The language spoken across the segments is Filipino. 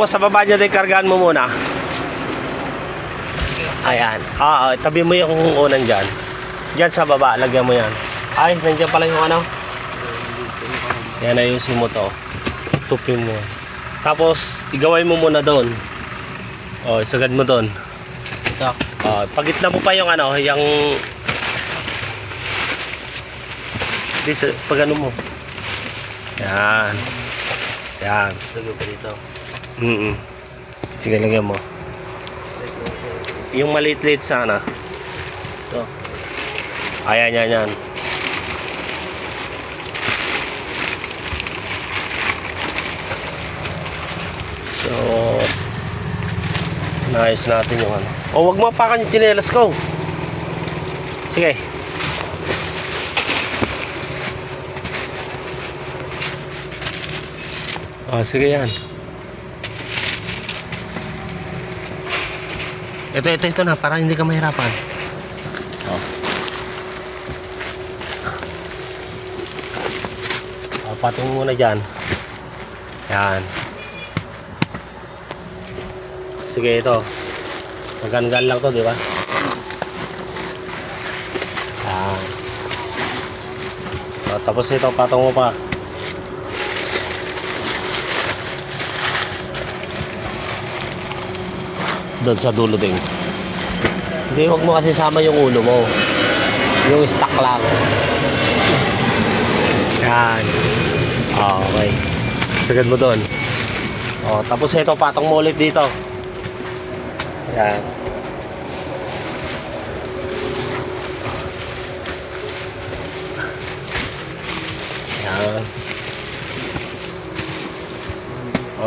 Tapos sa baba nyo din, kargaan mo muna. Ayan. Tabi mo yung unan dyan. Dyan sa baba, lagyan mo yan. Ay, nandiyan pala yung ano. Yan, ayusin mo to. Tupin mo. Tapos, igaway mo muna doon. Isagad mo doon. Ito. Pagitna mo pa yung ano, yung... Pag ano mo. Yan. Yan. Lagyan pa dito. Sige, lagyan mo. Yung maliit-liit sana. Ito. Ayan, yan. So, naayos natin yung ano. Wag mo apakan yung tsinelas ko. Sige. Sige yan. Ito na, para hindi ka mahirapan. Patong muna dyan. Yan. Sige, ito. Magan-gan lang to, di ba? Yan. Tapos ito, patong mo pa. Doon sa dulo din. Hindi, huwag mo kasi sama yung ulo mo. Yung stock lang. Yan. Okay. Sagad mo doon. Tapos ito, patong mo ulit dito. Yan. Yan.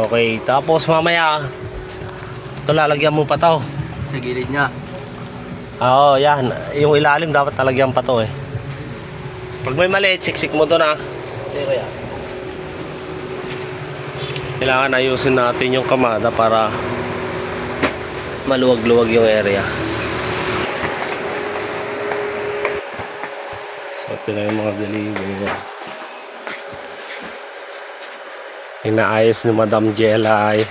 Okay, tapos mamaya ito, lalagyan mo pa to Sa gilid niya. yan. Yung ilalim dapat talagyan pa to eh. Pag may maliit, siksik mo to na. Kaya. Kailangan ayusin natin yung kamada para maluwag-luwag yung area. So ito na yung mga delivery. Inaayos ni Madam Jella ay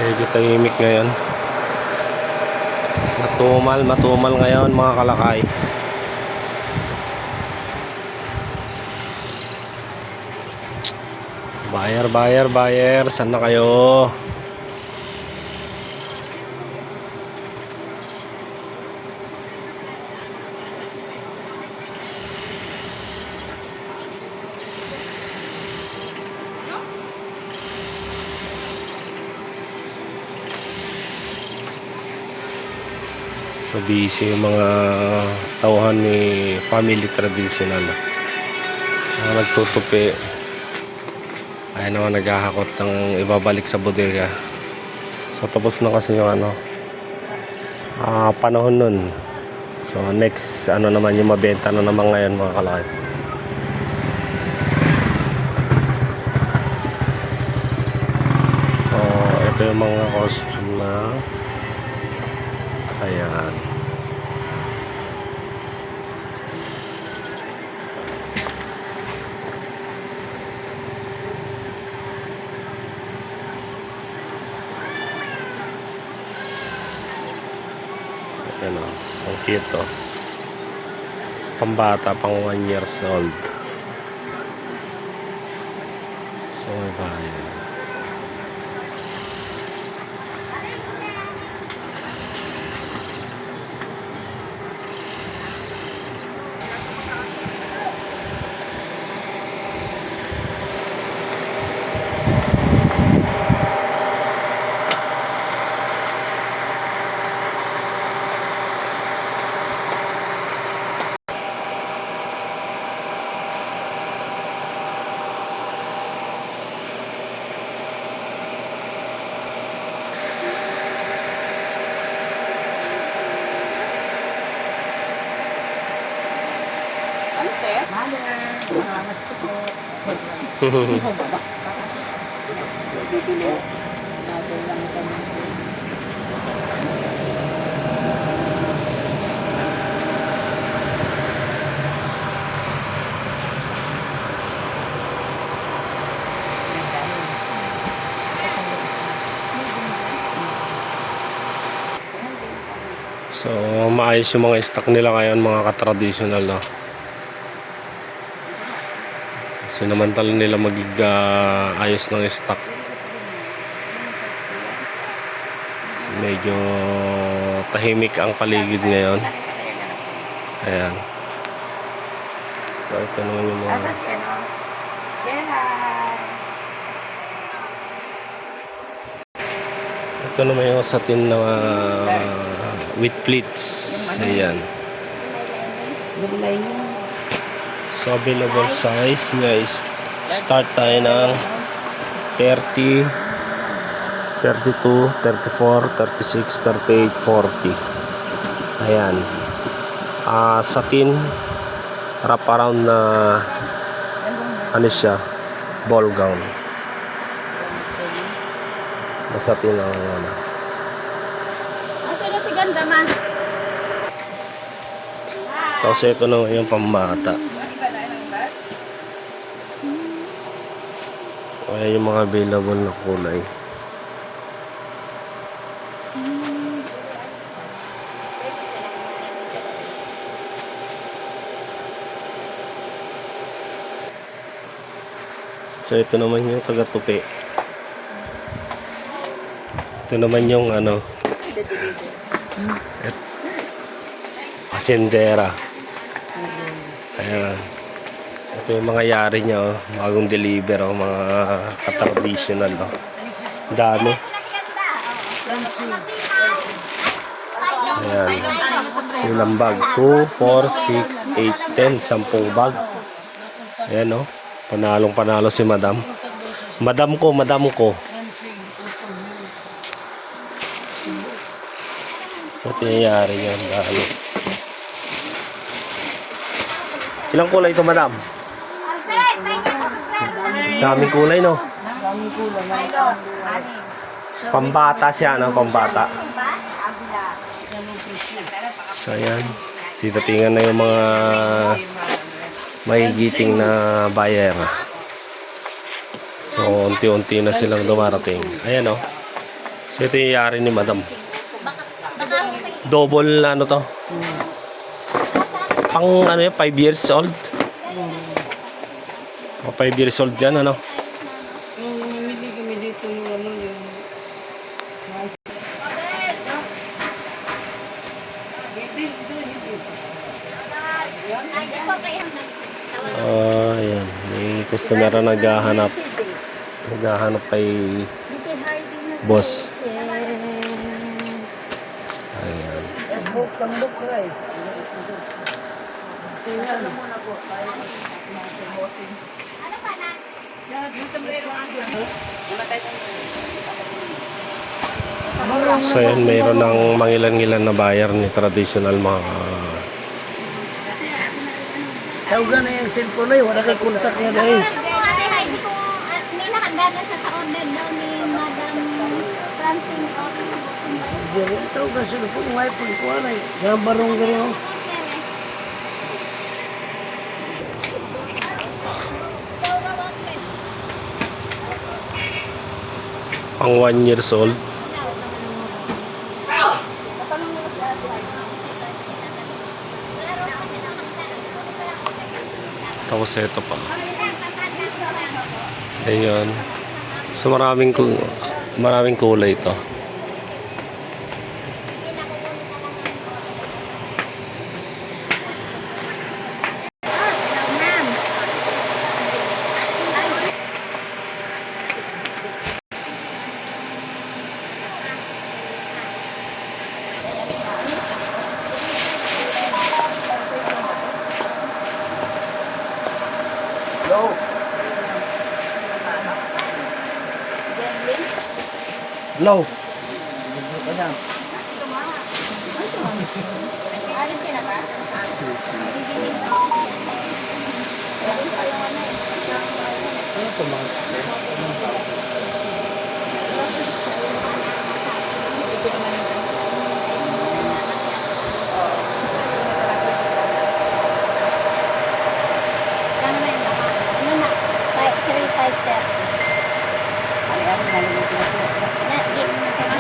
medyo tahimik ngayon. Matumal ngayon mga kalakay. Buyer, saan na kayo? So busy yung mga tauhan ni Family Traditional. Mga nagtutupi. Ayan naman, naghahakot ng ibabalik sa bodega. So tapos na kasi yung panahon nun. So next naman yung mabenta na naman ngayon mga kalaki. So ito yung mga costume na ayan. Ayan o, ang cute o. Pambata, pang 1 years old. So may bahay. Namaste po. Babaks pa. Bibili. Natin lang kami. So, maayos yung mga stock nila ngayon, mga ka-traditional. Sinamantala nila ayos ng stock. Medyo tahimik ang paligid ngayon. Ayan. So, ito naman yung mga... Ito naman yung sa tin na with pleats. Ayan. Gulay niya. So, available size niya is start tayo ng 30, 32, 34, 36, 38, 40. Ayan. Satin wrap around na ano siya, ball gown. Na satin ang ano. Asa na si ganda man? Tapos ito na yung pambata. Ayan yung mga available na kulay. So ito naman yung taga-tupi. Ito naman yung ano, pasendera. Ayan. Ito yung mga yari niya, bagong deliver, mga ka-traditional. Dami. Ayan. Silang bag. 2, 4, 6, 8, 10. 10 bag. Ayan o. Panalong panalo si madam. Madam ko. So, ito yung yari niya. Dami. Ilang kulay ito, madam? Daming kulay, no? Daming kulay. Pambata siya, no? Pambata. So, ayan. Sitatingan na yung mga magigiting na buyer. So, unti-unti na silang dumarating. Ayan, no? So, ito yung yari ni madam. Double, ano to? Pang, ano yun, 5 years old? O, 5 years old yan, ano? Yung namili kami dito yung ano yung... Ayan. May customer na naghahanap. Naghahanap kay boss. Ayan. Tambok ka eh. So yan, mayroon ng mangilan-ngilan na buyer ni traditional mga Tawag na yung cellphone na yun, wala kay kontak niya dahil. Hindi ko, may nakagana sa order daw ni Madam Francine Otten. Tawag na cellphone, yung iPhone ko ano eh. Gambarong gano'n. pang 1 years old. Tapos ito pa. Ayun. So maraming kulay ito. Hello. Alis ka na ba? Kano na yun naman? Ano na? 3,530.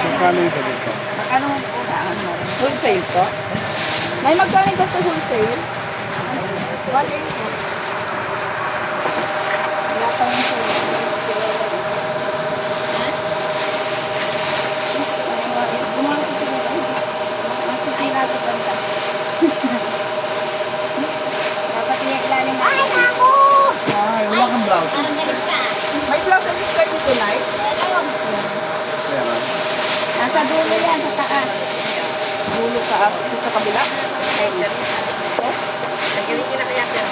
Magkano yung ganito? Magkano po na ano? Wholesale po? May magkano ba sa wholesale? Wala yun po. Wala pa yung wholesale. Gumawa ko siguro. Ay, natin banda. Dapat ilalim. Ay, naku! Ay, wala kang blouse. Parang galit ka. May blouse and skirt dito, Nay? Meron. Meron. Nasa dulo yan, sa taas. Dulo sa kabila. Ito? Nagaling nila kaya kaya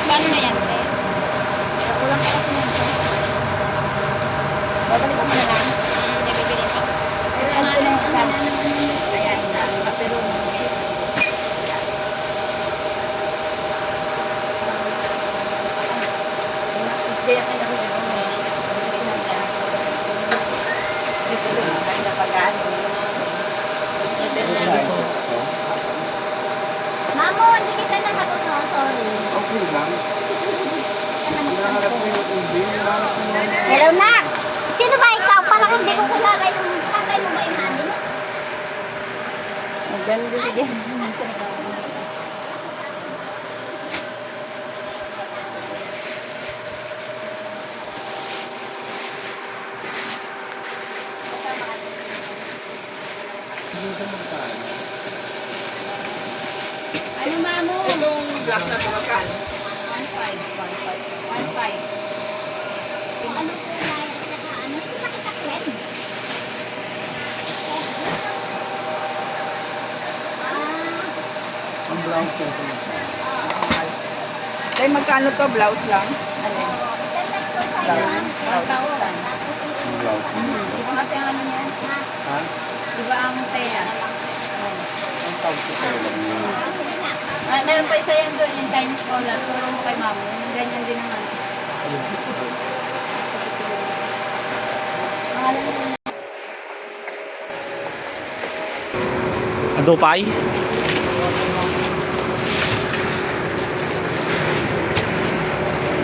Kano na yan, te? Kulang pa kasi nito. Babalik ako na lang. Nabibili ko. Pero ano na yung isa? Ayan, pero kaya ka na rin ako gusto ko ay napag-ano. Mamo, hindi kita nakatot, no? Sorry. Okay lang. Hinahanap ko yung ubi. Hinahanap ko yung... Hello, Nak! Sino ba ikaw? Parang hindi ko kilala yung tatay mo ba yung honey mo? Ganda din. Ano, Mamo? Itong black na ito magkano? 1.5. 1.5. Ano po na, ano si Sakitakwin? Ang blouse ko. Dahil magkano to blouse lang? Ano? 1,000. 1,000. Ang blouse. Di ba kasi ang ano niya? Ha? Di ba ang teya? Ang tawag ko sa'yo lang yun. Meron pa isa yan doon, yung Chinese collar. Turo mo kay mama. Yung ganyan din naman. Adupay?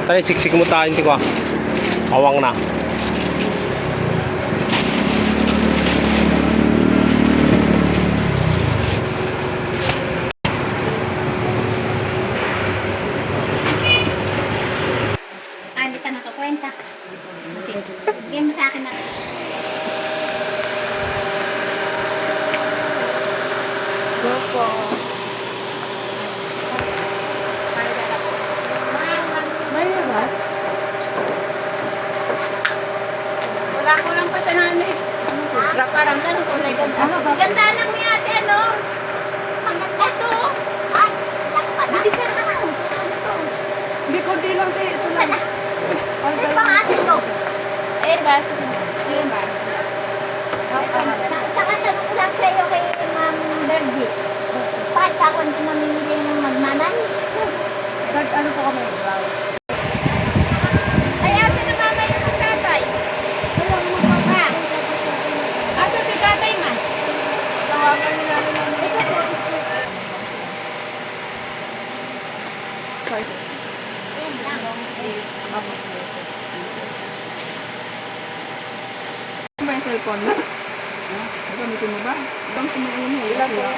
Tari, siksik mo tayo, hindi ko ah. Awang na. Ah, hindi ka nakakwenta. Bigyan mo sa akin na. Go po. May labas? Wala ko lang pa sa nanay. Parang sa ano kulay ganda. Ganda lang ni ate, ano? Ito. Ay, laki pala. Hindi siya na. Ano to? Hindi ko di lang tayo. Ito lang. Ito pang asin ko. Eh, basta sa yun ba? Saka tanong ko lang sa'yo kay Ma'am Bergie. Bakit ako hindi mamimili ng magnanan? Ano po kami? Blouse. Ay, asa na mama yung si tatay? Wala mo pa. Asa si tatay, ma? Tawagan nila naman. Ano ba yung cellphone mo? Gamitin mo ba? Gamitin mo mo. Ilan po yan?